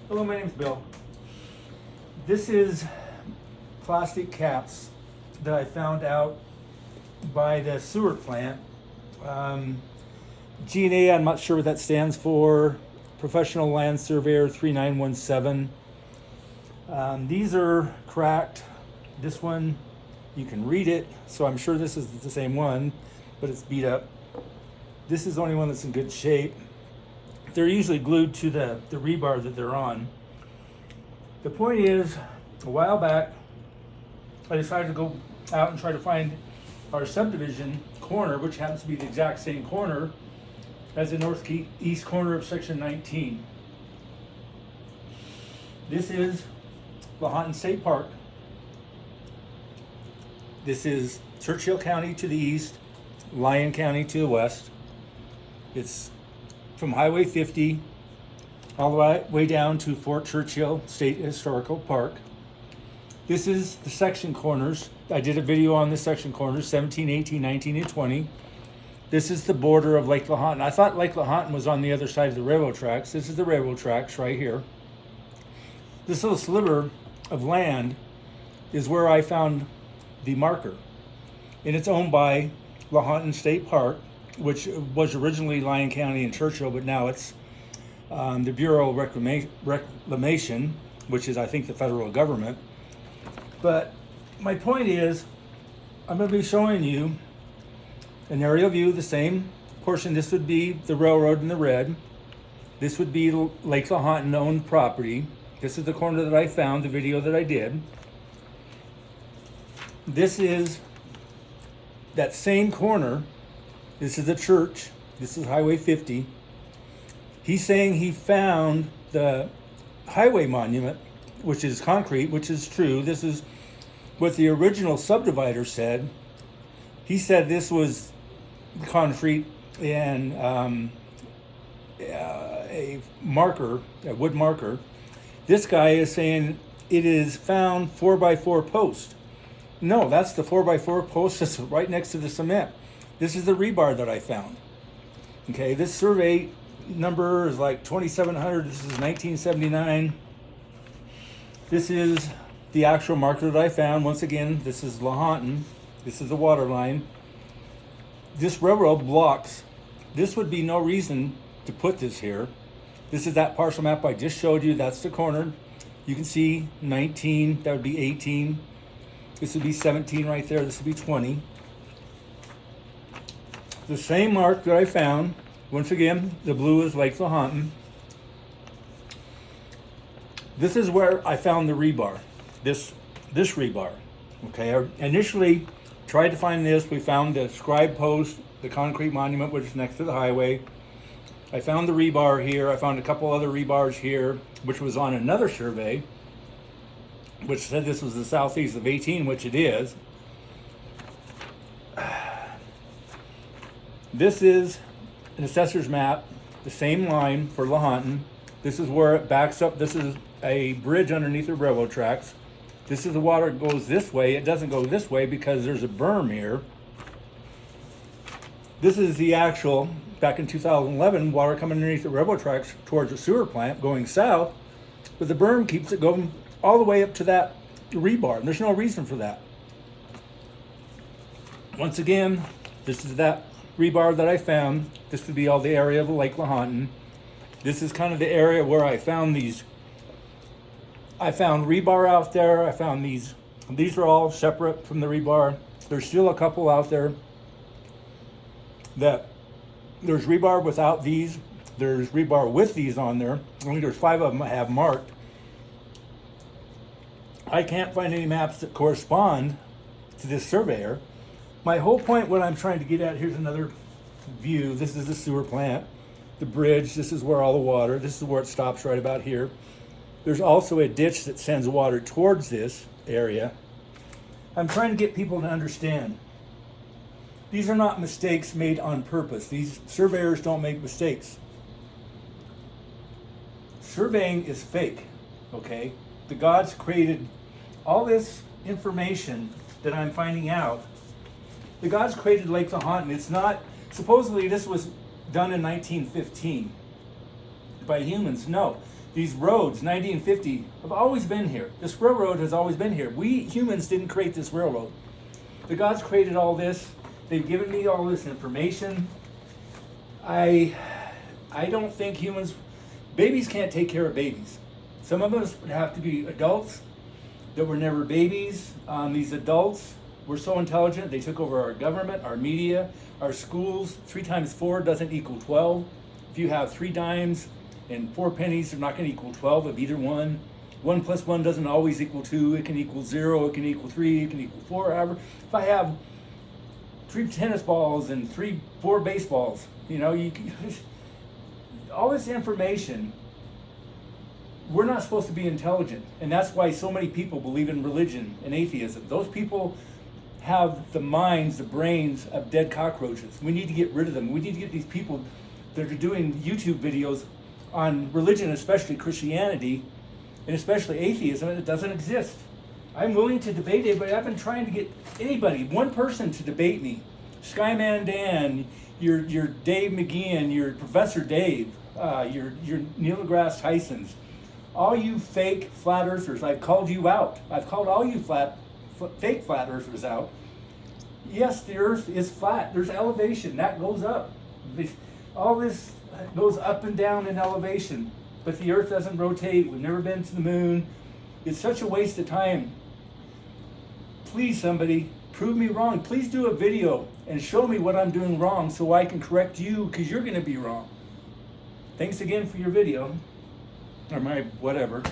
Hello, my name's Bill. This is plastic caps that I found out by the sewer plant. G&A, I'm not sure what that stands for. Professional Land Surveyor 3917. These are cracked. This one, you can read it, so I'm sure this is the same one, but it's beat up. This is the only one that's in good shape. They're usually glued to the rebar that they're on. The point is, a while back, I decided to go out and try to find our subdivision corner, which happens to be the exact same corner as the northeast corner of section 19. This is Lahontan State Park. This is Churchill County to the east, Lyon County to the west. It's from Highway 50 all the way down to Fort Churchill State Historical Park. This is the section corners. I did a video on the section corners, 17, 18, 19, and 20. This is the border of Lake Lahontan. I thought Lake Lahontan was on the other side of the railroad tracks. This is the railroad tracks right here. This little sliver of land is where I found the marker. And it's owned by Lahontan State Park, which was originally Lyon County and Churchill, but now it's the Bureau of Reclamation, which is, I think, the federal government. But my point is, I'm going to be showing you an aerial view of the same portion. This would be the railroad in the red. This would be Lake Lahontan owned property. This is the corner that I found, the video that I did. This is that same corner. This is the church. This is Highway 50. He's saying he found the highway monument, which is concrete, which is true. This is what the original subdivider said. He said this was concrete and a marker, a wood marker. This guy is saying it is found 4x4 post. No, that's the 4x4 post that's right next to the cement. This is the rebar that I found. Okay, this survey number is like 2700. This is 1979. This is the actual marker that I found. Once again, this is Lahontan. This is the water line. This railroad blocks. This would be no reason to put this here. This is that parcel map I just showed you. That's the corner. You can see 19. That would be 18. This would be 17 right there. This would be 20. The same mark that I found. Once again, the blue is Lake Lahontan. This is where I found the rebar. This rebar. Okay, I initially tried to find this. We found the scribe post, the concrete monument, which is next to the highway. I found the rebar here. I found a couple other rebars here, which was on another survey, which said this was the southeast of 18, which it is. This is an assessor's map, the same line for Lahontan. This is where it backs up. This is a bridge underneath the railroad tracks. This is the water that goes this way. It doesn't go this way because there's a berm here. This is the actual, back in 2011, water coming underneath the railroad tracks towards the sewer plant going south, but the berm keeps it going all the way up to that rebar, and there's no reason for that. Once again, this is that rebar that I found. This would be all the area of Lake Lahontan. This is kind of the area where I found these. I found rebar out there. I found these. These are all separate from the rebar. There's still a couple out there that there's rebar without these. There's rebar with these on there. I think there's 5 of them I have marked. I can't find any maps that correspond to this surveyor. My whole point, what I'm trying to get at, here's another view. This is the sewer plant, the bridge. This is where all the water, this is where it stops right about here. There's also a ditch that sends water towards this area. I'm trying to get people to understand. These are not mistakes made on purpose. These surveyors don't make mistakes. Surveying is fake, okay? The gods created all this information that I'm finding out. The gods created Lake Lahontan. It's not, supposedly this was done in 1915 by humans. No, These roads, 90 and 50, have always been here. This railroad has always been here. We humans didn't create this railroad. The gods created all this. They've given me all this information. I don't think babies can't take care of babies. Some of us would have to be adults that were never babies. These adults were so intelligent, they took over our government, our media, our schools. 3 times 4 doesn't equal 12. If you have 3 dimes and 4 pennies, they're not going to equal 12 of either one. 1 plus 1 doesn't always equal 2. It can equal 0, it can equal 3, it can equal 4. However, if I have 3 tennis balls and 4 baseballs, all this information, we're not supposed to be intelligent. And that's why so many people believe in religion and atheism. Those people have the minds, the brains of dead cockroaches. We need to get rid of them. We need to get these people that are doing YouTube videos on religion, especially Christianity, and especially atheism, and it doesn't exist. I'm willing to debate it, but I've been trying to get anybody, one person to debate me. Skyman Dan, your Dave McGeehan, your Professor Dave, your Neil deGrasse Tysons, all you fake flat earthers, I've called you out. I've called all you fake flat earthers out. Yes, the earth is flat. There's elevation, that goes up. All this goes up and down in elevation, but the earth doesn't rotate. We've never been to the moon. It's such a waste of time. Please, somebody, prove me wrong. Please do a video and show me what I'm doing wrong so I can correct you, because you're going to be wrong. Thanks again for your video, or my whatever.